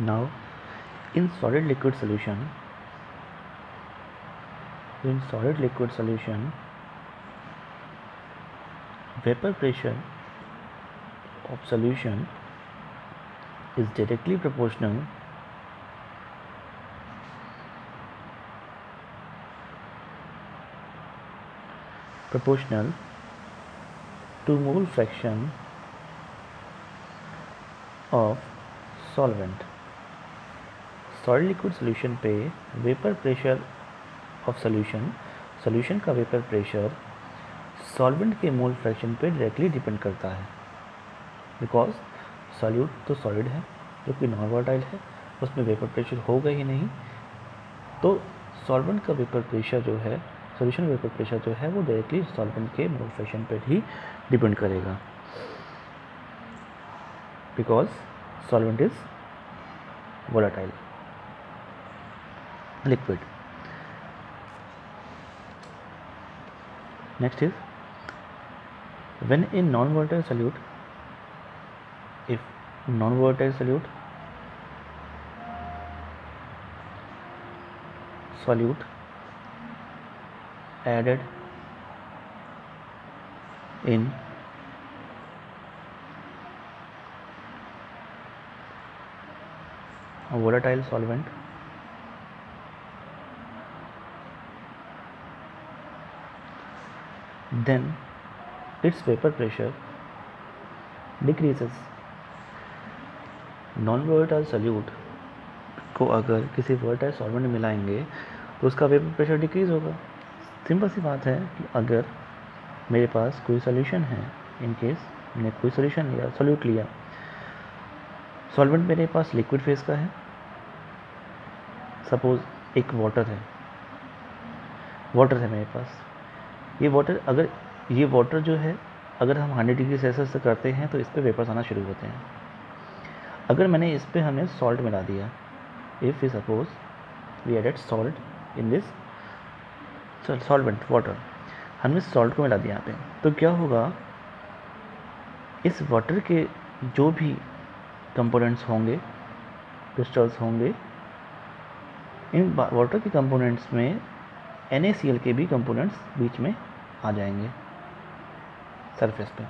Now, in solid liquid solution, vapor pressure of solution is directly proportional to mole fraction of solvent. Solid liquid solution पे vapour pressure of solution का vapour pressure solvent के mole fraction पे directly depend करता है, because solute तो solid है जो कि नॉन वोलेटाइल है, उसमें वेपर प्रेशर होगा ही नहीं, तो सॉल्वेंट का वेपर प्रेशर जो है, सॉल्यूशन वेपर प्रेशर जो है वो डायरेक्टली सॉल्वेंट के मोल फ्रैक्शन पर ही डिपेंड करेगा, because solvent is volatile liquid. Next is when a non-volatile solute, if non-volatile solute added in a volatile solvent, then its vapor pressure decreases. Non volatile solute को अगर किसी volatile solvent में मिलाएंगे तो उसका vapour pressure decrease होगा। Simple सी बात है कि अगर मेरे पास कोई सॉल्यूशन है, इन केस मैंने कोई सॉल्यूशन लिया, सॉल्यूट लिया, सॉल्वेंट मेरे पास लिक्विड फेस का है, सपोज एक वाटर है मेरे पास, ये वाटर जो है अगर हम 100 डिग्री सेल्सियस से करते हैं तो इस पर वेपर्स आना शुरू होते हैं। अगर मैंने इस पर हमने सॉल्ट मिला दिया, if we suppose we added salt in this solvent water, हमने सॉल्ट को मिला दिया यहाँ पे, तो क्या होगा, इस वाटर के जो भी कंपोनेंट्स होंगे, क्रिस्टल्स होंगे, इन वाटर के कंपोनेंट्स में NaCl के भी कंपोनेंट्स बीच में आ जाएंगे सरफेस पे।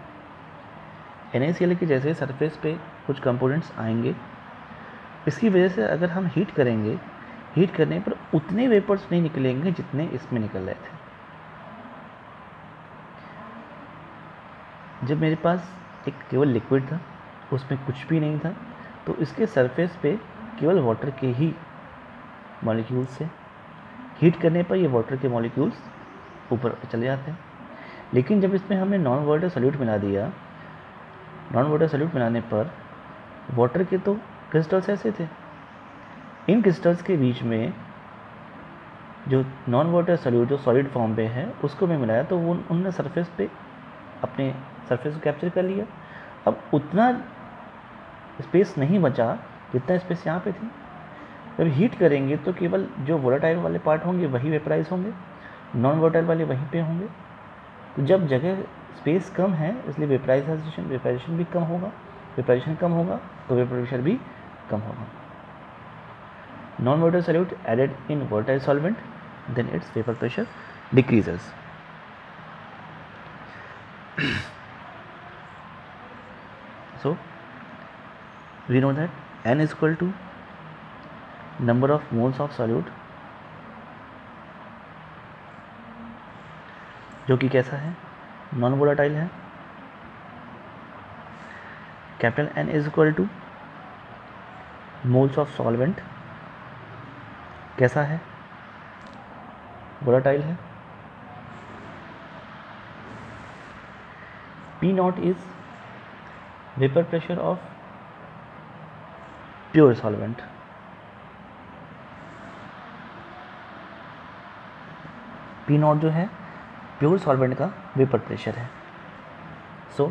NaCl के जैसे सरफेस पे कुछ कंपोनेंट्स आएंगे, इसकी वजह से अगर हम हीट करेंगे, हीट करने पर उतने वेपर्स नहीं निकलेंगे जितने इसमें निकल रहे थे। जब मेरे पास एक केवल लिक्विड था, उसमें कुछ भी नहीं था, तो इसके सरफेस पे केवल वाटर के ही मॉलिक्यूल्स से, हीट करने पर ये वाटर के मॉलिक्यूल्स ऊपर चले जाते हैं। लेकिन जब इसमें हमने नॉन वोलेटाइल सॉल्यूट मिला दिया, नॉन वोलेटाइल सॉल्यूट मिलाने पर वाटर के तो क्रिस्टल्स ऐसे थे, इन क्रिस्टल्स के बीच में जो नॉन वोलेटाइल सॉल्यूट जो सॉलिड फॉर्म पे है उसको मैं मिलाया, तो वो उन्होंने सरफेस पे अपने सरफेस को कैप्चर कर लिया। अब उतना स्पेस नहीं बचा जितना स्पेस यहाँ पे थी। जब हीट करेंगे तो केवल जो वोलेटाइल वाले पार्ट होंगे वही वेपराइज होंगे, नॉन वोलेटाइल वाले वहीं पे होंगे। तो जब जगह स्पेस कम है इसलिए वेपराइजेशन भी कम होगा, वेपराइजेशन कम होगा तो वेपर प्रेशर भी कम होगा। Non volatile solute added in volatile solvent, then it's vapour pressure decreases. So we know that N is equal to number of moles of solute, जो कि कैसा है, नॉन वोलेटाइल है। Capital N is equal two moles of solvent, कैसा है, volatile है। P not is vapour pressure of pure solvent, P not जो है प्योर सॉल्वेंट का वेपर प्रेशर है। सो